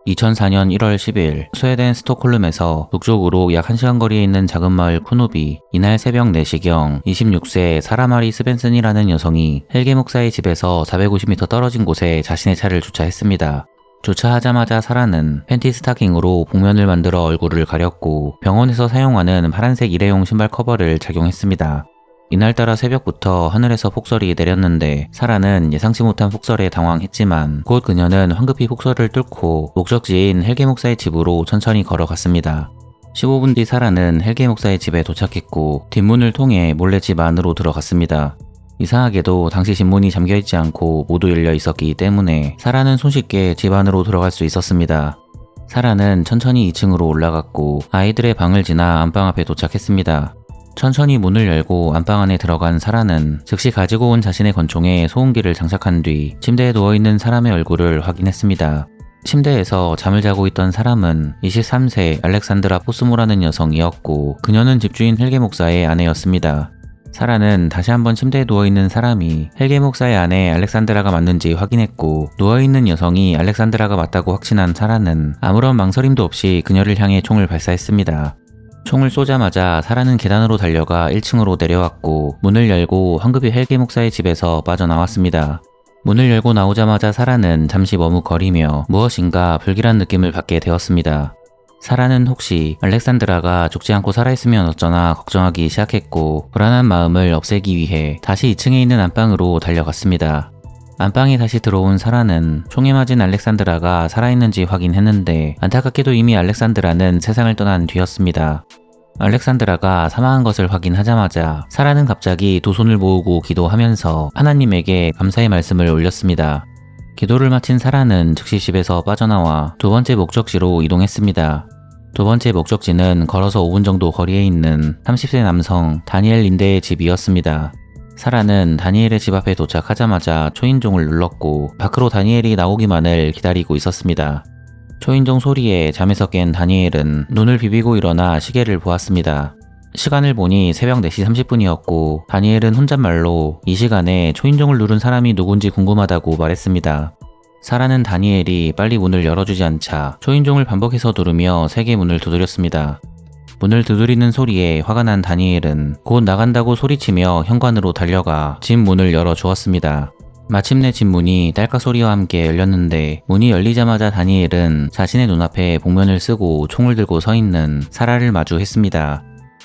2004년 1월 10일 스웨덴 스톡홀름에서 북쪽으로 약 1시간 거리에 있는 작은 마을 쿠누비. 이날 새벽 4시경 26세 사라마리 스벤슨이라는 여성이 헬게 목사의 집에서 450m 떨어진 곳에 자신의 차를 주차했습니다. 주차하자마자 사라는 팬티 스타킹으로 복면을 만들어 얼굴을 가렸고 병원에서 사용하는 파란색 일회용 신발 커버를 착용했습니다. 이날따라 새벽부터 하늘에서 폭설이 내렸는데 사라는 예상치 못한 폭설에 당황했지만 곧 그녀는 황급히 폭설을 뚫고 목적지인 헬게 목사의 집으로 천천히 걸어갔습니다. 15분 뒤 사라는 헬게 목사의 집에 도착했고 뒷문을 통해 몰래 집 안으로 들어갔습니다. 이상하게도 당시 집문이 잠겨있지 않고 모두 열려 있었기 때문에 사라는 손쉽게 집 안으로 들어갈 수 있었습니다. 사라는 천천히 2층으로 올라갔고 아이들의 방을 지나 안방 앞에 도착했습니다. 천천히 문을 열고 안방 안에 들어간 사라는 즉시 가지고 온 자신의 권총에 소음기를 장착한 뒤 침대에 누워있는 사람의 얼굴을 확인했습니다. 침대에서 잠을 자고 있던 사람은 23세 알렉산드라 포스모라는 여성이었고 그녀는 집주인 헬게 목사의 아내였습니다. 사라는 다시 한번 침대에 누워있는 사람이 헬게 목사의 아내 알렉산드라가 맞는지 확인했고 누워있는 여성이 알렉산드라가 맞다고 확신한 사라는 아무런 망설임도 없이 그녀를 향해 총을 발사했습니다. 총을 쏘자마자 사라는 계단으로 달려가 1층으로 내려왔고 문을 열고 황급히 헬게 목사의 집에서 빠져나왔습니다. 문을 열고 나오자마자 사라는 잠시 머뭇거리며 무엇인가 불길한 느낌을 받게 되었습니다. 사라는 혹시 알렉산드라가 죽지 않고 살아있으면 어쩌나 걱정하기 시작했고 불안한 마음을 없애기 위해 다시 2층에 있는 안방으로 달려갔습니다. 안방에 다시 들어온 사라는 총에 맞은 알렉산드라가 살아있는지 확인했는데 안타깝게도 이미 알렉산드라는 세상을 떠난 뒤였습니다. 알렉산드라가 사망한 것을 확인하자마자 사라는 갑자기 두 손을 모으고 기도하면서 하나님에게 감사의 말씀을 올렸습니다. 기도를 마친 사라는 즉시 집에서 빠져나와 두 번째 목적지로 이동했습니다. 두 번째 목적지는 걸어서 5분 정도 거리에 있는 30세 남성 다니엘 린데의 집이었습니다. 사라는 다니엘의 집 앞에 도착하자마자 초인종을 눌렀고 밖으로 다니엘이 나오기만을 기다리고 있었습니다. 초인종 소리에 잠에서 깬 다니엘은 눈을 비비고 일어나 시계를 보았습니다. 시간을 보니 새벽 4시 30분이었고 다니엘은 혼잣말로 이 시간에 초인종을 누른 사람이 누군지 궁금하다고 말했습니다. 사라는 다니엘이 빨리 문을 열어주지 않자 초인종을 반복해서 누르며 3개 문을 두드렸습니다. 문을 두드리는 소리에 화가 난 다니엘은 곧 나간다고 소리치며 현관으로 달려가 집 문을 열어주었습니다. 마침내 집 문이 딸깍 소리와 함께 열렸는데 문이 열리자마자 다니엘은 자신의 눈앞에 복면을 쓰고 총을 들고 서 있는 사라를 마주했습니다.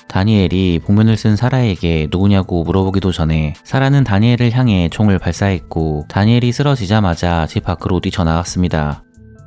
다니엘이 복면을 쓴 사라에게 누구냐고 물어보기도 전에 사라는 다니엘을 향해 총을 발사했고 다니엘이 쓰러지자마자 집 밖으로 뛰쳐나왔습니다.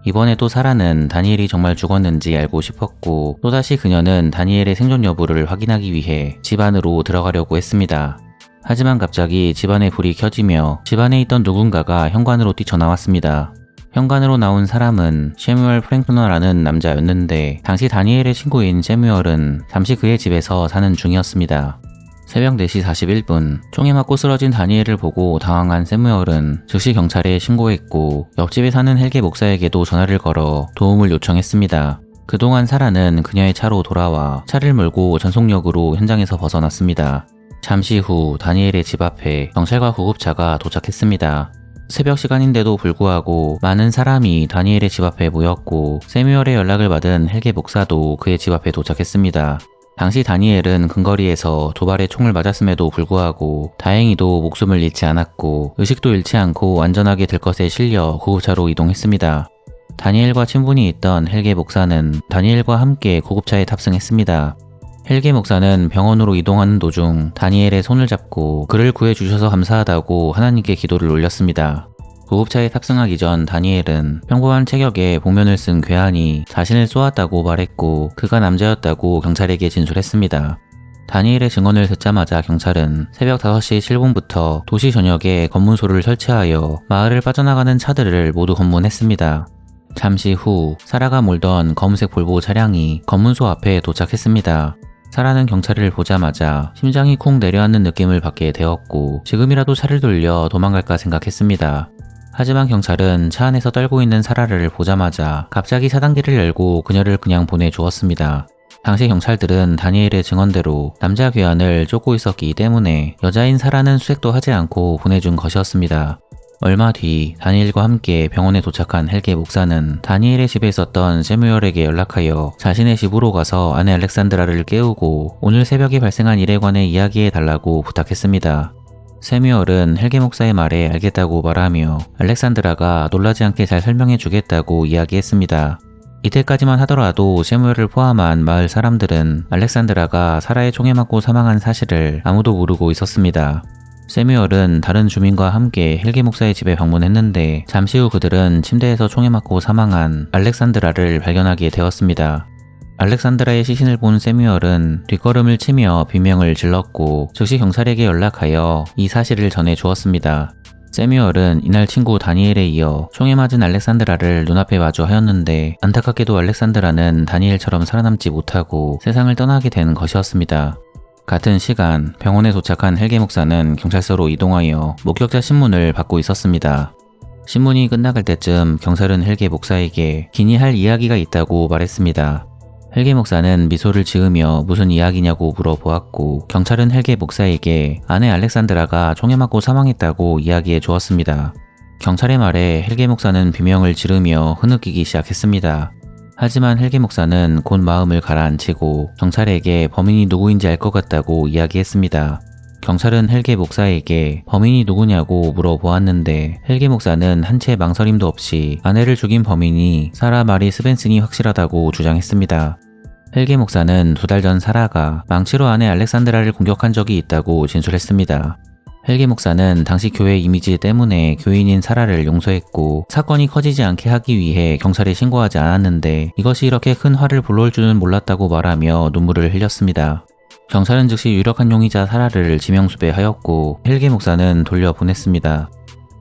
이번에도 사라는 다니엘이 정말 죽었는지 알고 싶었고 또다시 그녀는 다니엘의 생존 여부를 확인하기 위해 집 안으로 들어가려고 했습니다. 하지만 갑자기 집안에 불이 켜지며 집안에 있던 누군가가 현관으로 뛰쳐나왔습니다. 현관으로 나온 사람은 셰뮤얼 프랭크너라는 남자였는데 당시 다니엘의 친구인 셰뮤얼은 잠시 그의 집에서 사는 중이었습니다. 새벽 4시 41분 총에 맞고 쓰러진 다니엘을 보고 당황한 셰뮤얼은 즉시 경찰에 신고했고 옆집에 사는 헬게 목사에게도 전화를 걸어 도움을 요청했습니다. 그동안 사라는 그녀의 차로 돌아와 차를 몰고 전속력으로 현장에서 벗어났습니다. 잠시 후 다니엘의 집 앞에 경찰과 구급차가 도착했습니다. 새벽 시간인데도 불구하고 많은 사람이 다니엘의 집 앞에 모였고 세뮤얼의 연락을 받은 헬게 목사도 그의 집 앞에 도착했습니다. 당시 다니엘은 근거리에서 두 발의 총을 맞았음에도 불구하고 다행히도 목숨을 잃지 않았고 의식도 잃지 않고 안전하게 들것에 실려 구급차로 이동했습니다. 다니엘과 친분이 있던 헬게 목사는 다니엘과 함께 구급차에 탑승했습니다. 헬게 목사는 병원으로 이동하는 도중 다니엘의 손을 잡고 그를 구해주셔서 감사하다고 하나님께 기도를 올렸습니다. 구급차에 탑승하기 전 다니엘은 평범한 체격의 복면을 쓴 괴한이 자신을 쏘았다고 말했고 그가 남자였다고 경찰에게 진술했습니다. 다니엘의 증언을 듣자마자 경찰은 새벽 5시 7분부터 도시 전역에 검문소를 설치하여 마을을 빠져나가는 차들을 모두 검문했습니다. 잠시 후 사라가 몰던 검은색 볼보 차량이 검문소 앞에 도착했습니다. 사라는 경찰을 보자마자 심장이 쿵 내려앉는 느낌을 받게 되었고 지금이라도 차를 돌려 도망갈까 생각했습니다. 하지만 경찰은 차 안에서 떨고 있는 사라를 보자마자 갑자기 차단기를 열고 그녀를 그냥 보내주었습니다. 당시 경찰들은 다니엘의 증언대로 남자 괴한을 쫓고 있었기 때문에 여자인 사라는 수색도 하지 않고 보내준 것이었습니다. 얼마 뒤 다니엘과 함께 병원에 도착한 헬게 목사는 다니엘의 집에 있었던 세뮤얼에게 연락하여 자신의 집으로 가서 아내 알렉산드라를 깨우고 오늘 새벽에 발생한 일에 관해 이야기해 달라고 부탁했습니다. 세뮤얼은 헬게 목사의 말에 알겠다고 말하며 알렉산드라가 놀라지 않게 잘 설명해 주겠다고 이야기했습니다. 이때까지만 하더라도 세뮤얼을 포함한 마을 사람들은 알렉산드라가 사라의 총에 맞고 사망한 사실을 아무도 모르고 있었습니다. 세뮤얼은 다른 주민과 함께 헬게 목사의 집에 방문했는데 잠시 후 그들은 침대에서 총에 맞고 사망한 알렉산드라를 발견하게 되었습니다. 알렉산드라의 시신을 본 세뮤얼은 뒷걸음을 치며 비명을 질렀고 즉시 경찰에게 연락하여 이 사실을 전해 주었습니다. 세뮤얼은 이날 친구 다니엘에 이어 총에 맞은 알렉산드라를 눈앞에 마주 하였는데 안타깝게도 알렉산드라는 다니엘처럼 살아남지 못하고 세상을 떠나게 된 것이었습니다. 같은 시간 병원에 도착한 헬게 목사는 경찰서로 이동하여 목격자 신문을 받고 있었습니다. 신문이 끝나갈 때쯤 경찰은 헬게 목사에게 긴히 할 이야기가 있다고 말했습니다. 헬게 목사는 미소를 지으며 무슨 이야기냐고 물어보았고 경찰은 헬게 목사에게 아내 알렉산드라가 총에 맞고 사망했다고 이야기해 주었습니다. 경찰의 말에 헬게 목사는 비명을 지르며 흐느끼기 시작했습니다. 하지만 헬게 목사는 곧 마음을 가라앉히고 경찰에게 범인이 누구인지 알 것 같다고 이야기했습니다. 경찰은 헬게 목사에게 범인이 누구냐고 물어보았는데 헬게 목사는 한 채 망설임도 없이 아내를 죽인 범인이 사라 마리 스벤슨이 확실하다고 주장했습니다. 헬게 목사는 2달 전 사라가 망치로 아내 알렉산드라를 공격한 적이 있다고 진술했습니다. 헬게 목사는 당시 교회 이미지 때문에 교인인 사라를 용서했고 사건이 커지지 않게 하기 위해 경찰에 신고하지 않았는데 이것이 이렇게 큰 화를 불러올 줄은 몰랐다고 말하며 눈물을 흘렸습니다. 경찰은 즉시 유력한 용의자 사라를 지명수배하였고 헬게 목사는 돌려보냈습니다.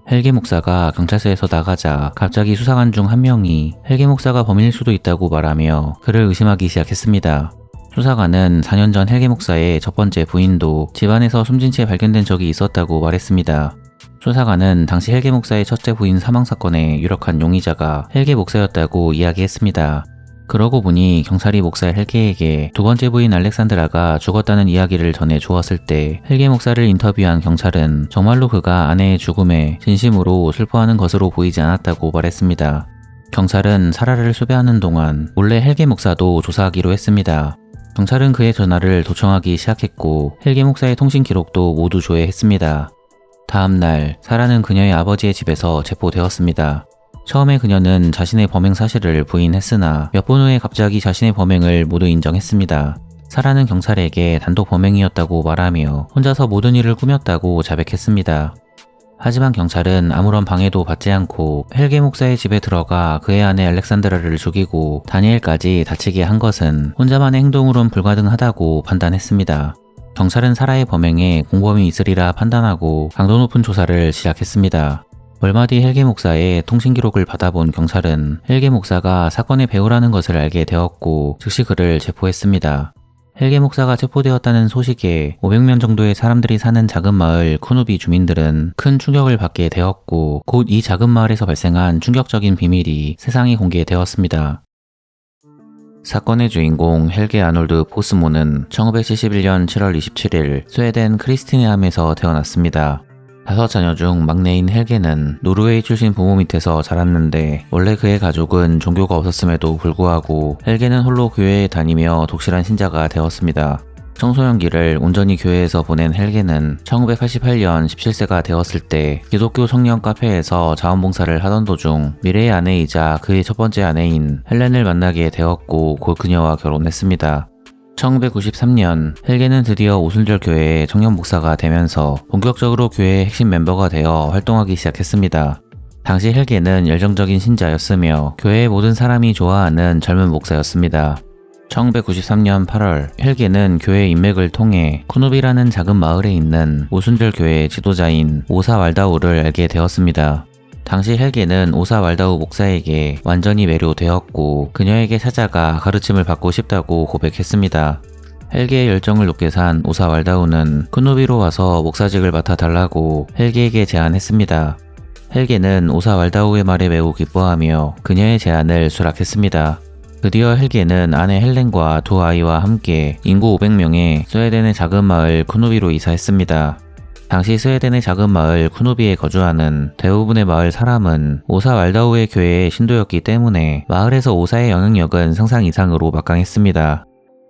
헬게 목사가 경찰서에서 나가자 갑자기 수사관 중 한 명이 헬게 목사가 범인일 수도 있다고 말하며 그를 의심하기 시작했습니다. 수사관은 4년 전 헬게 목사의 첫 번째 부인도 집안에서 숨진 채 발견된 적이 있었다고 말했습니다. 수사관은 당시 헬게 목사의 첫째 부인 사망 사건의 유력한 용의자가 헬게 목사였다고 이야기했습니다. 그러고 보니 경찰이 목사 헬게에게 두 번째 부인 알렉산드라가 죽었다는 이야기를 전해 주었을 때 헬게 목사를 인터뷰한 경찰은 정말로 그가 아내의 죽음에 진심으로 슬퍼하는 것으로 보이지 않았다고 말했습니다. 경찰은 사라를 수배하는 동안 몰래 헬게 목사도 조사하기로 했습니다. 경찰은 그의 전화를 도청하기 시작했고 헬게 목사의 통신 기록도 모두 조회했습니다. 다음날 사라는 그녀의 아버지의 집에서 체포되었습니다. 처음에 그녀는 자신의 범행 사실을 부인했으나 몇 분 후에 갑자기 자신의 범행을 모두 인정했습니다. 사라는 경찰에게 단독 범행이었다고 말하며 혼자서 모든 일을 꾸몄다고 자백했습니다. 하지만 경찰은 아무런 방해도 받지 않고 헬게 목사의 집에 들어가 그의 아내 알렉산드라를 죽이고 다니엘까지 다치게 한 것은 혼자만의 행동으론 불가능하다고 판단했습니다. 경찰은 사라의 범행에 공범이 있으리라 판단하고 강도 높은 조사를 시작했습니다. 얼마 뒤 헬게 목사의 통신 기록을 받아본 경찰은 헬게 목사가 사건의 배우라는 것을 알게 되었고 즉시 그를 체포했습니다. 헬게 목사가 체포되었다는 소식에 500명 정도의 사람들이 사는 작은 마을 쿠누비 주민들은 큰 충격을 받게 되었고 곧 이 작은 마을에서 발생한 충격적인 비밀이 세상에 공개되었습니다. 사건의 주인공 헬게 아놀드 포스모는 1571년 7월 27일 스웨덴 크리스티네함에서 태어났습니다. 5자녀 중 막내인 헬게는 노르웨이 출신 부모 밑에서 자랐는데 원래 그의 가족은 종교가 없었음에도 불구하고 헬게는 홀로 교회에 다니며 독실한 신자가 되었습니다. 청소년기를 온전히 교회에서 보낸 헬게는 1988년 17세가 되었을 때 기독교 청년 카페에서 자원봉사를 하던 도중 미래의 아내이자 그의 첫 번째 아내인 헬렌을 만나게 되었고 곧 그녀와 결혼했습니다. 1993년 헬게는 드디어 오순절 교회의 청년 목사가 되면서 본격적으로 교회의 핵심 멤버가 되어 활동하기 시작했습니다. 당시 헬게는 열정적인 신자였으며 교회의 모든 사람이 좋아하는 젊은 목사였습니다. 1993년 8월 헬게는 교회 인맥을 통해 쿠누비라는 작은 마을에 있는 오순절 교회의 지도자인 오사 왈다우를 알게 되었습니다. 당시 헬게는 오사 왈다우 목사에게 완전히 매료되었고 그녀에게 찾아가 가르침을 받고 싶다고 고백했습니다. 헬게의 열정을 높게 산 오사 왈다우는 쿠누비로 와서 목사직을 맡아달라고 헬게에게 제안했습니다. 헬게는 오사 왈다우의 말에 매우 기뻐하며 그녀의 제안을 수락했습니다. 드디어 헬게는 아내 헬렌과 두 아이와 함께 인구 500명의 스웨덴의 작은 마을 쿠누비로 이사했습니다. 당시 스웨덴의 작은 마을 쿠누비에 거주하는 대부분의 마을 사람은 오사 왈다우의 교회의 신도였기 때문에 마을에서 오사의 영향력은 상상 이상으로 막강했습니다.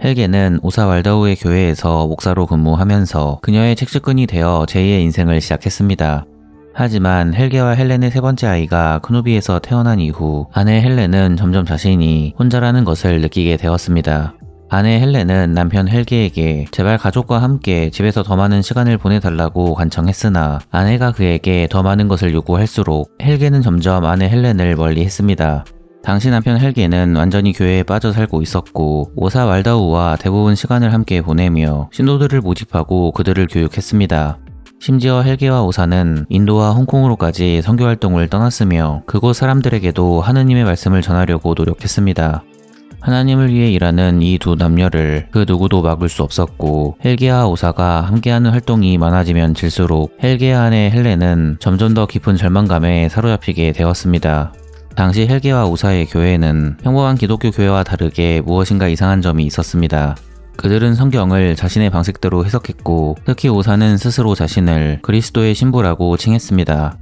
헬게는 오사 왈다우의 교회에서 목사로 근무하면서 그녀의 책직근이 되어 제2의 인생을 시작했습니다. 하지만 헬게와 헬렌의 세 번째 아이가 쿠누비에서 태어난 이후 아내 헬렌은 점점 자신이 혼자라는 것을 느끼게 되었습니다. 아내 헬렌은 남편 헬게에게 제발 가족과 함께 집에서 더 많은 시간을 보내달라고 간청했으나 아내가 그에게 더 많은 것을 요구할수록 헬게는 점점 아내 헬렌을 멀리했습니다. 당시 남편 헬게는 완전히 교회에 빠져 살고 있었고 오사 왈다우와 대부분 시간을 함께 보내며 신도들을 모집하고 그들을 교육했습니다. 심지어 헬게와 오사는 인도와 홍콩으로까지 선교활동을 떠났으며 그곳 사람들에게도 하느님의 말씀을 전하려고 노력했습니다. 하나님을 위해 일하는 이 두 남녀를 그 누구도 막을 수 없었고 헬게와 오사가 함께하는 활동이 많아지면 질수록 헬게의 아내 헬렌은 점점 더 깊은 절망감에 사로잡히게 되었습니다. 당시 헬게와 오사의 교회는 평범한 기독교 교회와 다르게 무엇인가 이상한 점이 있었습니다. 그들은 성경을 자신의 방식대로 해석했고 특히 오사는 스스로 자신을 그리스도의 신부라고 칭했습니다.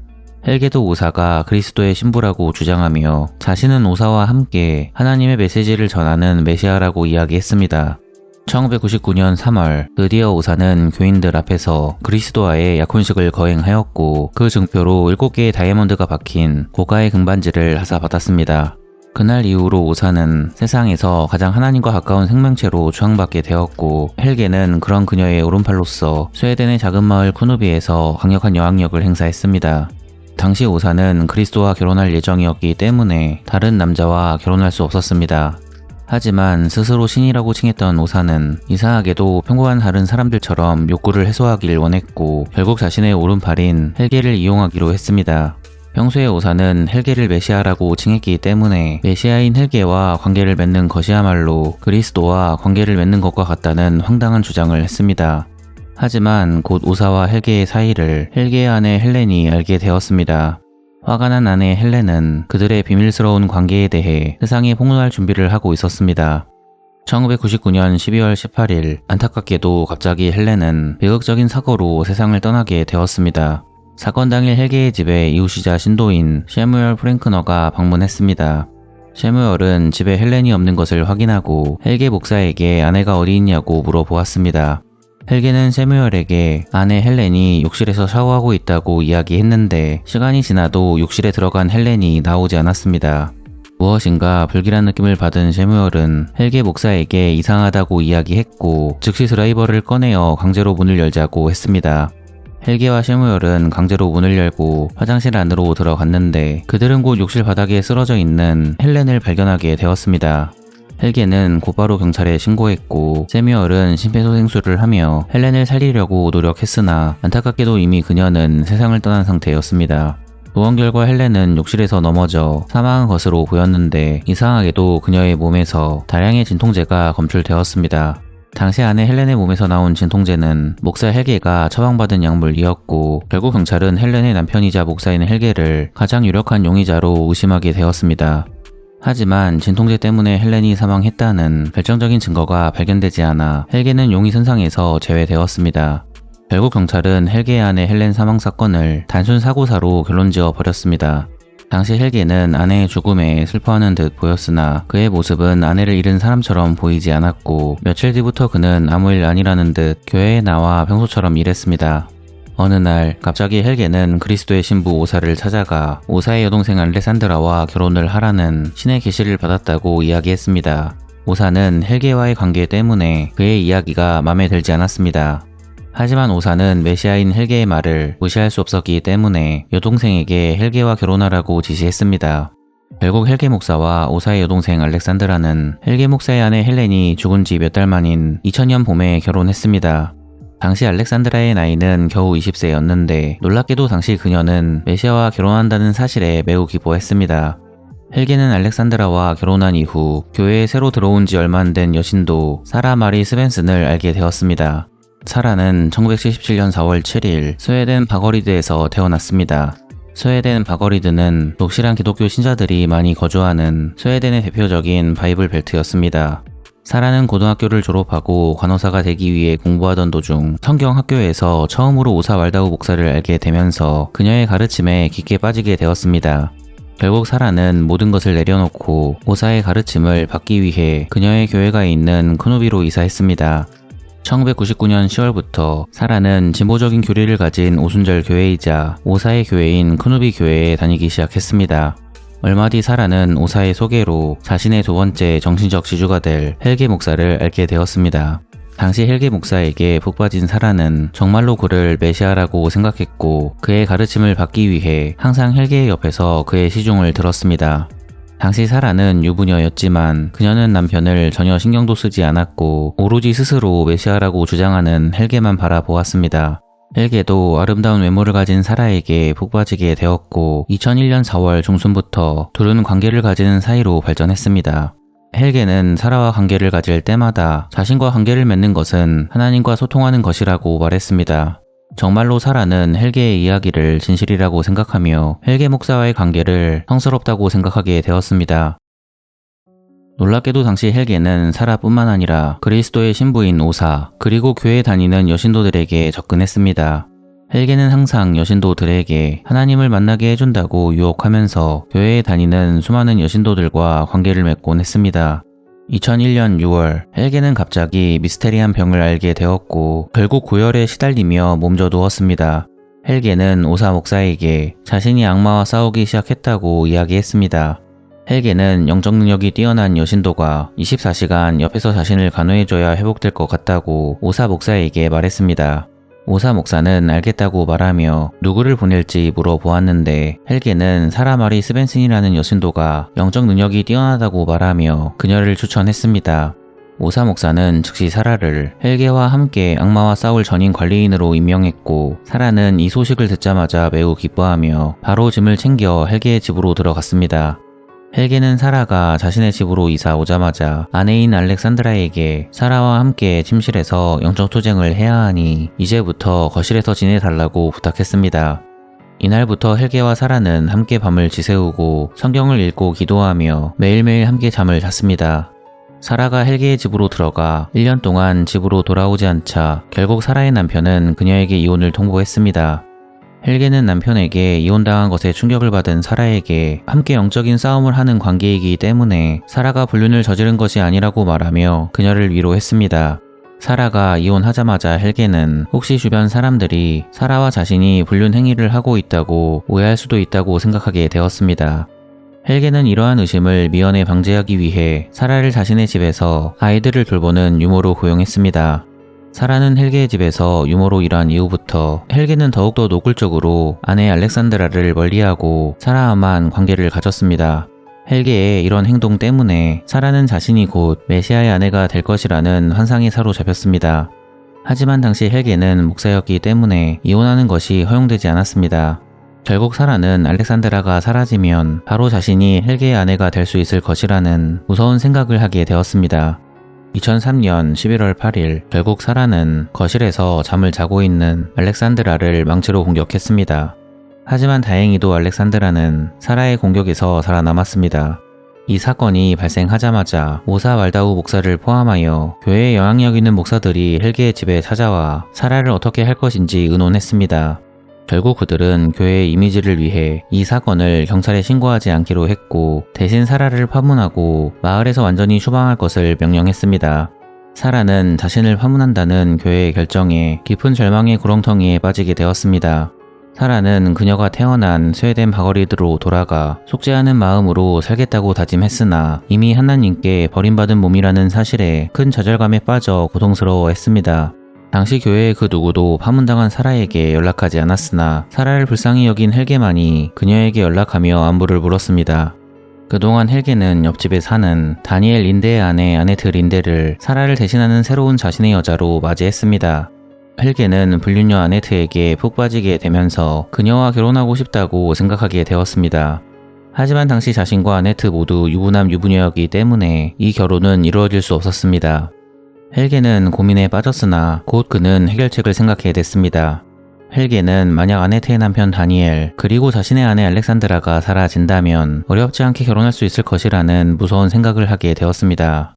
헬게도 오사가 그리스도의 신부라고 주장하며 자신은 오사와 함께 하나님의 메시지를 전하는 메시아라고 이야기했습니다. 1999년 3월 드디어 오사는 교인들 앞에서 그리스도와의 약혼식을 거행하였고 그 증표로 7개의 다이아몬드가 박힌 고가의 금반지를 하사받았습니다. 그날 이후로 오사는 세상에서 가장 하나님과 가까운 생명체로 추앙받게 되었고 헬게는 그런 그녀의 오른팔로서 스웨덴의 작은 마을 쿠누비에서 강력한 영향력을 행사했습니다. 당시 오사는 그리스도와 결혼할 예정이었기 때문에 다른 남자와 결혼할 수 없었습니다. 하지만 스스로 신이라고 칭했던 오사는 이상하게도 평범한 다른 사람들처럼 욕구를 해소하길 원했고 결국 자신의 오른팔인 헬게를 이용하기로 했습니다. 평소에 오사는 헬게를 메시아라고 칭했기 때문에 메시아인 헬게와 관계를 맺는 것이야말로 그리스도와 관계를 맺는 것과 같다는 황당한 주장을 했습니다. 하지만 곧 오사와 헬게의 사이를 헬게의 아내 헬렌이 알게 되었습니다. 화가 난 아내 헬렌은 그들의 비밀스러운 관계에 대해 세상에 폭로할 준비를 하고 있었습니다. 1999년 12월 18일 안타깝게도 갑자기 헬렌은 비극적인 사고로 세상을 떠나게 되었습니다. 사건 당일 헬게의 집에 이웃이자 신도인 셰무얼 프랭크너가 방문했습니다. 셰무얼은 집에 헬렌이 없는 것을 확인하고 헬게 목사에게 아내가 어디 있냐고 물어보았습니다. 헬게는 셰무얼에게 아내 헬렌이 욕실에서 샤워하고 있다고 이야기했는데 시간이 지나도 욕실에 들어간 헬렌이 나오지 않았습니다. 무엇인가 불길한 느낌을 받은 셰무얼은 헬게 목사에게 이상하다고 이야기했고 즉시 드라이버를 꺼내어 강제로 문을 열자고 했습니다. 헬게와 셰무얼은 강제로 문을 열고 화장실 안으로 들어갔는데 그들은 곧 욕실 바닥에 쓰러져 있는 헬렌을 발견하게 되었습니다. 헬게는 곧바로 경찰에 신고했고 셰무얼은 심폐소생술을 하며 헬렌을 살리려고 노력했으나 안타깝게도 이미 그녀는 세상을 떠난 상태였습니다. 보험 결과 헬렌은 욕실에서 넘어져 사망한 것으로 보였는데 이상하게도 그녀의 몸에서 다량의 진통제가 검출되었습니다. 당시 아내 헬렌의 몸에서 나온 진통제는 목사 헬게가 처방받은 약물이었고 결국 경찰은 헬렌의 남편이자 목사인 헬게를 가장 유력한 용의자로 의심하게 되었습니다. 하지만 진통제 때문에 헬렌이 사망했다는 결정적인 증거가 발견되지 않아 헬게는 용의 선상에서 제외되었습니다. 결국 경찰은 헬게의 아내 헬렌 사망 사건을 단순 사고사로 결론지어 버렸습니다. 당시 헬게는 아내의 죽음에 슬퍼하는 듯 보였으나 그의 모습은 아내를 잃은 사람처럼 보이지 않았고 며칠 뒤부터 그는 아무 일 아니라는 듯 교회에 나와 평소처럼 일했습니다. 어느 날 갑자기 헬게는 그리스도의 신부 오사를 찾아가 오사의 여동생 알레산드라와 결혼을 하라는 신의 계시를 받았다고 이야기했습니다. 오사는 헬게와의 관계 때문에 그의 이야기가 마음에 들지 않았습니다. 하지만 오사는 메시아인 헬게의 말을 무시할 수 없었기 때문에 여동생에게 헬게와 결혼하라고 지시했습니다. 결국 헬게 목사와 오사의 여동생 알렉산드라는 헬게 목사의 아내 헬렌이 죽은 지 몇 달 만인 2000년 봄에 결혼했습니다. 당시 알렉산드라의 나이는 겨우 20세였는데 놀랍게도 당시 그녀는 메시아와 결혼한다는 사실에 매우 기뻐했습니다. 헬게는 알렉산드라와 결혼한 이후 교회에 새로 들어온 지 얼마 안 된 여신도 사라 마리 스벤슨을 알게 되었습니다. 사라는 1977년 4월 7일 스웨덴 바거리드에서 태어났습니다. 스웨덴 바거리드는 독실한 기독교 신자들이 많이 거주하는 스웨덴의 대표적인 바이블 벨트였습니다. 사라는 고등학교를 졸업하고 간호사가 되기 위해 공부하던 도중 성경학교에서 처음으로 오사 왈다우 목사를 알게 되면서 그녀의 가르침에 깊게 빠지게 되었습니다. 결국 사라는 모든 것을 내려놓고 오사의 가르침을 받기 위해 그녀의 교회가 있는 쿠누비로 이사했습니다. 1999년 10월부터 사라는 진보적인 교리를 가진 오순절 교회이자 오사의 교회인 쿠누비 교회에 다니기 시작했습니다. 얼마 뒤 사라는 오사의 소개로 자신의 두 번째 정신적 지주가 될 헬게 목사를 알게 되었습니다. 당시 헬게 목사에게 푹 빠진 사라는 정말로 그를 메시아라고 생각했고 그의 가르침을 받기 위해 항상 헬게의 옆에서 그의 시중을 들었습니다. 당시 사라는 유부녀였지만 그녀는 남편을 전혀 신경도 쓰지 않았고 오로지 스스로 메시아라고 주장하는 헬게만 바라보았습니다. 헬게도 아름다운 외모를 가진 사라에게 푹 빠지게 되었고 2001년 4월 중순부터 둘은 관계를 가지는 사이로 발전했습니다. 헬게는 사라와 관계를 가질 때마다 자신과 관계를 맺는 것은 하나님과 소통하는 것이라고 말했습니다. 정말로 사라는 헬게의 이야기를 진실이라고 생각하며 헬게 목사와의 관계를 성스럽다고 생각하게 되었습니다. 놀랍게도 당시 헬게는 사라뿐만 아니라 그리스도의 신부인 오사 그리고 교회 다니는 여신도들에게 접근했습니다. 헬게는 항상 여신도들에게 하나님을 만나게 해준다고 유혹하면서 교회에 다니는 수많은 여신도들과 관계를 맺곤 했습니다. 2001년 6월 헬게는 갑자기 미스테리한 병을 앓게 되었고 결국 고열에 시달리며 몸져누웠습니다. 헬게는 오사 목사에게 자신이 악마와 싸우기 시작했다고 이야기했습니다. 헬게는 영적 능력이 뛰어난 여신도가 24시간 옆에서 자신을 간호해줘야 회복될 것 같다고 오사 목사에게 말했습니다. 오사 목사는 알겠다고 말하며 누구를 보낼지 물어보았는데 헬게는 사라 마리 스벤슨이라는 여신도가 영적 능력이 뛰어나다고 말하며 그녀를 추천했습니다. 오사 목사는 즉시 사라를 헬게와 함께 악마와 싸울 전임 관리인으로 임명했고 사라는 이 소식을 듣자마자 매우 기뻐하며 바로 짐을 챙겨 헬게의 집으로 들어갔습니다. 헬게는 사라가 자신의 집으로 이사 오자마자 아내인 알렉산드라에게 사라와 함께 침실에서 영적 투쟁을 해야 하니 이제부터 거실에서 지내달라고 부탁했습니다. 이날부터 헬게와 사라는 함께 밤을 지새우고 성경을 읽고 기도하며 매일매일 함께 잠을 잤습니다. 사라가 헬게의 집으로 들어가 1년 동안 집으로 돌아오지 않자 결국 사라의 남편은 그녀에게 이혼을 통보했습니다. 헬게는 남편에게 이혼당한 것에 충격을 받은 사라에게 함께 영적인 싸움을 하는 관계이기 때문에 사라가 불륜을 저지른 것이 아니라고 말하며 그녀를 위로했습니다. 사라가 이혼하자마자 헬게는 혹시 주변 사람들이 사라와 자신이 불륜 행위를 하고 있다고 오해할 수도 있다고 생각하게 되었습니다. 헬게는 이러한 의심을 미연에 방지하기 위해 사라를 자신의 집에서 아이들을 돌보는 유모로 고용했습니다. 사라는 헬게의 집에서 유모로 일한 이후부터 헬게는 더욱더 노골적으로 아내 알렉산드라를 멀리하고 사라와만 관계를 가졌습니다. 헬게의 이런 행동 때문에 사라는 자신이 곧 메시아의 아내가 될 것이라는 환상에 사로잡혔습니다. 하지만 당시 헬게는 목사였기 때문에 이혼하는 것이 허용되지 않았습니다. 결국 사라는 알렉산드라가 사라지면 바로 자신이 헬게의 아내가 될 수 있을 것이라는 무서운 생각을 하게 되었습니다. 2003년 11월 8일 결국 사라는 거실에서 잠을 자고 있는 알렉산드라를 망치로 공격했습니다. 하지만 다행히도 알렉산드라는 사라의 공격에서 살아남았습니다. 이 사건이 발생하자마자 오사 왈다우 목사를 포함하여 교회에 영향력 있는 목사들이 헬게의 집에 찾아와 사라를 어떻게 할 것인지 의논했습니다. 결국 그들은 교회의 이미지를 위해 이 사건을 경찰에 신고하지 않기로 했고 대신 사라를 파문하고 마을에서 완전히 추방할 것을 명령했습니다. 사라는 자신을 파문한다는 교회의 결정에 깊은 절망의 구렁텅이에 빠지게 되었습니다. 사라는 그녀가 태어난 스웨덴 바거리드로 돌아가 속죄하는 마음으로 살겠다고 다짐했으나 이미 하나님께 버림받은 몸이라는 사실에 큰 좌절감에 빠져 고통스러워했습니다. 당시 교회의 그 누구도 파문당한 사라에게 연락하지 않았으나 사라를 불쌍히 여긴 헬게만이 그녀에게 연락하며 안부를 물었습니다. 그동안 헬게는 옆집에 사는 다니엘 린데의 아내 아네트 린데를 사라를 대신하는 새로운 자신의 여자로 맞이했습니다. 헬게는 불륜녀 아네트에게 푹 빠지게 되면서 그녀와 결혼하고 싶다고 생각하게 되었습니다. 하지만 당시 자신과 아네트 모두 유부남 유부녀였기 때문에 이 결혼은 이루어질 수 없었습니다. 헬게는 고민에 빠졌으나 곧 그는 해결책을 생각해 냈습니다. 헬게는 만약 아네트의 남편 다니엘 그리고 자신의 아내 알렉산드라가 사라진다면 어렵지 않게 결혼할 수 있을 것이라는 무서운 생각을 하게 되었습니다.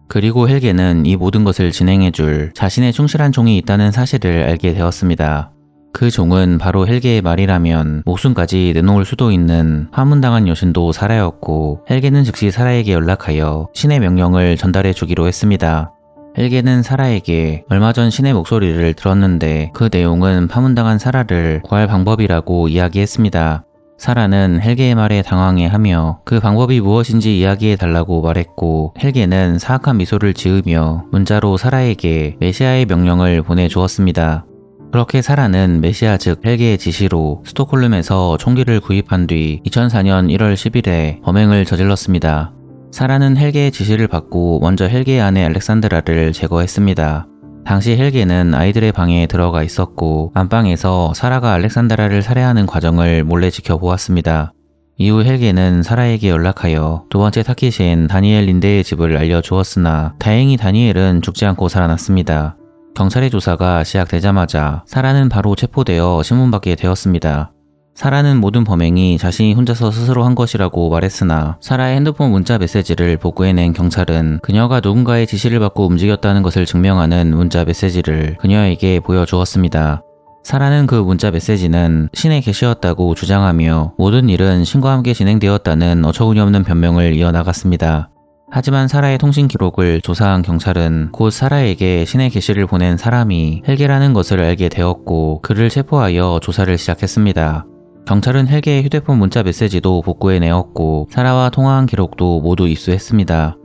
그리고 헬게는 이 모든 것을 진행해줄 자신의 충실한 종이 있다는 사실을 알게 되었습니다. 그 종은 바로 헬게의 말이라면 목숨까지 내놓을 수도 있는 파문당한 여신도 사라였고, 헬게는 즉시 사라에게 연락하여 신의 명령을 전달해 주기로 했습니다. 헬게는 사라에게 얼마 전 신의 목소리를 들었는데 그 내용은 파문당한 사라를 구할 방법이라고 이야기했습니다. 사라는 헬게의 말에 당황해하며 그 방법이 무엇인지 이야기해달라고 말했고, 헬게는 사악한 미소를 지으며 문자로 사라에게 메시아의 명령을 보내주었습니다. 그렇게 사라는 메시아 즉 헬게의 지시로 스톡홀름에서 총기를 구입한 뒤 2004년 1월 10일에 범행을 저질렀습니다. 사라는 헬게의 지시를 받고 먼저 헬게의 아내 알렉산드라를 제거했습니다. 당시 헬게는 아이들의 방에 들어가 있었고, 안방에서 사라가 알렉산드라를 살해하는 과정을 몰래 지켜보았습니다. 이후 헬게는 사라에게 연락하여 두 번째 타깃인 다니엘 린데의 집을 알려주었으나 다행히 다니엘은 죽지 않고 살아났습니다. 경찰의 조사가 시작되자마자 사라는 바로 체포되어 신문받게 되었습니다. 사라는 모든 범행이 자신이 혼자서 스스로 한 것이라고 말했으나, 사라의 핸드폰 문자 메시지를 복구해낸 경찰은 그녀가 누군가의 지시를 받고 움직였다는 것을 증명하는 문자 메시지를 그녀에게 보여주었습니다. 사라는 그 문자 메시지는 신의 계시였다고 주장하며 모든 일은 신과 함께 진행되었다는 어처구니없는 변명을 이어나갔습니다. 하지만 사라의 통신 기록을 조사한 경찰은 곧 사라에게 신의 계시를 보낸 사람이 헬게라는 것을 알게 되었고, 그를 체포하여 조사를 시작했습니다. 경찰은 헬게의 휴대폰 문자 메시지도 복구해내었고, 사라와 통화한 기록도 모두 입수했습니다.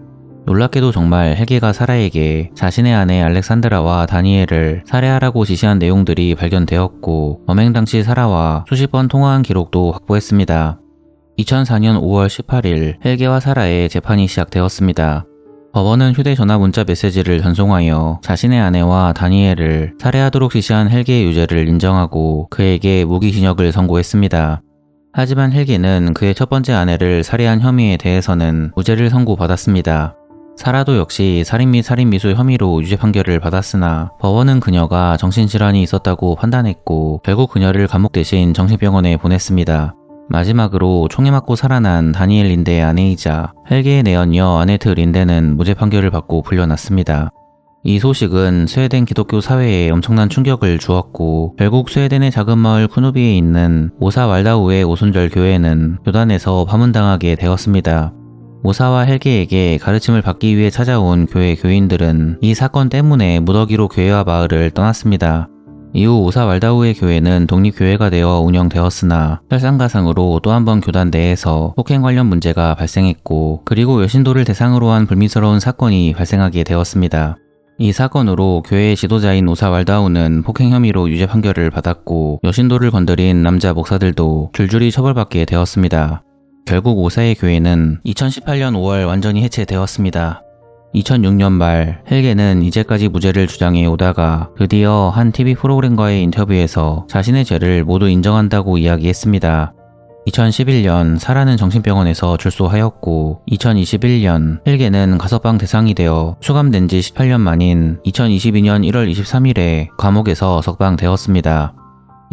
놀랍게도 정말 헬게가 사라에게 자신의 아내 알렉산드라와 다니엘을 살해하라고 지시한 내용들이 발견되었고, 범행 당시 사라와 수십 번 통화한 기록도 확보했습니다. 2004년 5월 18일 헬게와 사라의 재판이 시작되었습니다. 법원은 휴대전화 문자 메시지를 전송하여 자신의 아내와 다니엘을 살해하도록 지시한 헬게의 유죄를 인정하고 그에게 무기징역을 선고했습니다. 하지만 헬게는 그의 첫 번째 아내를 살해한 혐의에 대해서는 무죄를 선고받았습니다. 사라도 역시 살인 및 살인미수 혐의로 유죄 판결을 받았으나 법원은 그녀가 정신질환이 있었다고 판단했고, 결국 그녀를 감옥 대신 정신병원에 보냈습니다. 마지막으로 총에 맞고 살아난 다니엘 린데의 아내이자 헬게의 내연녀 아네트 린데는 무죄 판결을 받고 풀려났습니다. 이 소식은 스웨덴 기독교 사회에 엄청난 충격을 주었고, 결국 스웨덴의 작은 마을 쿠누비에 있는 오사 왈다우의 오순절 교회는 교단에서 파문당하게 되었습니다. 오사와 헬게에게 가르침을 받기 위해 찾아온 교회 교인들은 이 사건 때문에 무더기로 교회와 마을을 떠났습니다. 이후 오사 왈다우의 교회는 독립교회가 되어 운영되었으나 설상가상으로 또 한 번 교단 내에서 폭행 관련 문제가 발생했고, 그리고 여신도를 대상으로 한 불미스러운 사건이 발생하게 되었습니다. 이 사건으로 교회의 지도자인 오사 왈다우는 폭행 혐의로 유죄 판결을 받았고, 여신도를 건드린 남자 목사들도 줄줄이 처벌받게 되었습니다. 결국 오사의 교회는 2018년 5월 완전히 해체되었습니다. 2006년 말 헬게는 이제까지 무죄를 주장해 오다가 드디어 한 TV 프로그램과의 인터뷰에서 자신의 죄를 모두 인정한다고 이야기했습니다. 2011년 사라는 정신병원에서 출소하였고, 2021년 헬게는 가석방 대상이 되어 수감된 지 18년 만인 2022년 1월 23일에 감옥에서 석방되었습니다.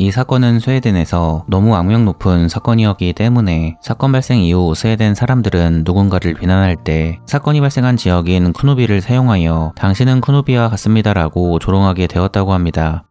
이 사건은 스웨덴에서 너무 악명 높은 사건이었기 때문에 사건 발생 이후 스웨덴 사람들은 누군가를 비난할 때 사건이 발생한 지역인 쿠누비를 사용하여 당신은 쿠누비와 같습니다라고 조롱하게 되었다고 합니다.